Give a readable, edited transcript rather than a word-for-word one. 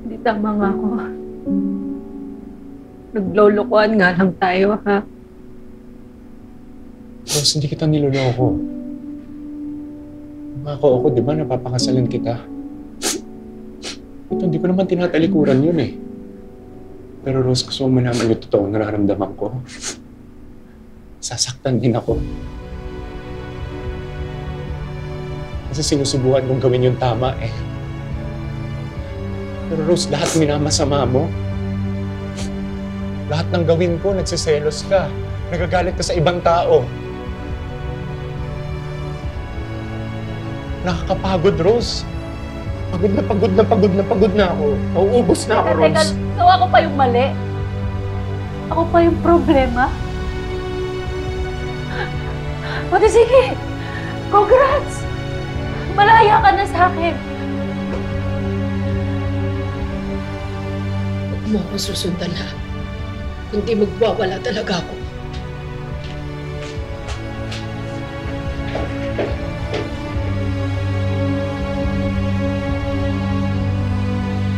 Hindi tama nga ako. Naglolokohan nga lang tayo, ha? Rose, hindi kita niloloko. Mako ako, di ba, napapakasalan kita. Ito, hindi ko naman tinatalikuran yun eh. Pero Rose, gusto mo malaman yung totoong nararamdaman ko. Sasaktan din ako. Kasi sinusubukan kong gawin yung tama eh. Pero Rose, lahat minamasama mo. Lahat ng gawin ko, nagsiselos ka. Nagagalit ka sa ibang tao. Nakakapagod, Rose. Pagod na pagod na pagod na pagod na ako. Mauubos na ako, Rose. So ako pa yung mali? Ako pa yung problema? O di sige! Congrats! Malaya ka na sa akin! Huwag mo akong susundan, ha? Kundi magwawala talaga ako.